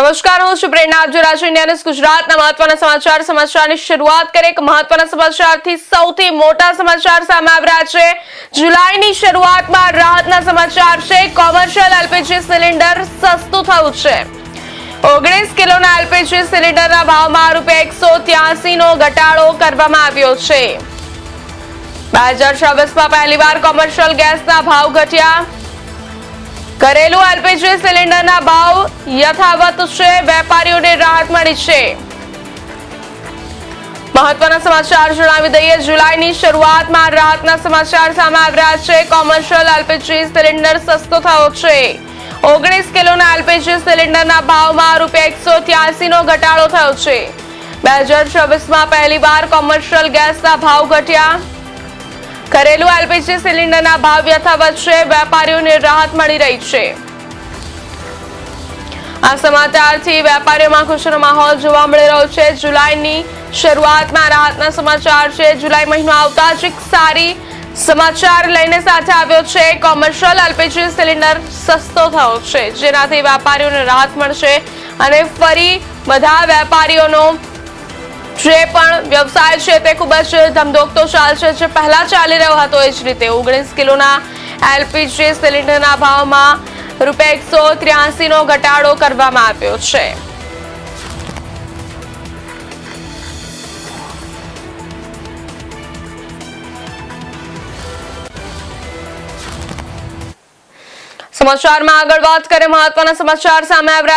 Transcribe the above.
નમસ્કાર, હું છું પ્રેરણા. આપ જોઈ રહ્યા છો ઇન્ડિયા ન્યૂઝ ગુજરાતના મહત્વના સમાચારની શરૂઆત કરીએ. એક મહત્વના સમાચારથી સૌથી મોટા સમાચાર સામે આવી રહ્યા છે. જુલાઈની શરૂઆતમાં રાહતના સમાચાર છે. કોમર્શિયલ એલપીજી સિલિન્ડર સસ્તું થયું છે. 19 કિલોના એલપીજી સિલિન્ડરના ભાવમાં ₹183 નો ઘટાડો કરવામાં આવ્યો છે. 2024માં પહેલીવાર કોમર્શિયલ ગેસના ભાવ ઘટ્યા. ઘરેલું એલપીજી સિલિન્ડરના ભાવ યથાવત છે. વેપારીઓને રાહત મળી છે. મહત્વના સમાચાર જણાવી દઈએ. જુલાઈની શરૂઆતમાં રાહતના સમાચાર સામે આવી રહ્યા છે. કોમર્શિયલ એલપીજી સિલિન્ડર સસ્તો થયો છે. 19 કિલોના એલપીજી સિલિન્ડરના ભાવમાં ₹183 નો ઘટાડો થયો છે. 2024માં પહેલીવાર કોમર્શિયલ ગેસના ભાવ ઘટ્યા. ઘરેલું એલપીજી સિલિન્ડરના ભાવ યથાવત છે. વેપારીઓને રાહત મળી રહી છે. આ સમાચારથી વેપારીઓમાં ખુશીનો માહોલ જોવા મળી રહ્યો છે. જુલાઈની શરૂઆતમાં રાહતના સમાચાર છે. જુલાઈ મહિનો આવતા જ એક સારી સમાચાર લઈને સાથે આવ્યો છે. કોમર્શિયલ એલપીજી સિલિન્ડર સસ્તો થયો છે, જેનાથી વેપારીઓને રાહત મળશે અને ફરી બધા વેપારીઓનો જે પણ વ્યવસાય છે તે ખૂબ જ ધમધોકતો ચાલશે. જે પહેલા ચાલી રહ્યો હતો એ જ રીતે 19 કિલોના એલપીજી સિલિન્ડરના ભાવમાં ₹183 નો ઘટાડો કરવામાં આવ્યો છે. સમાચારમાં આગળ વાત કરીએ. મહત્વના સમાચાર સામે આવ્યા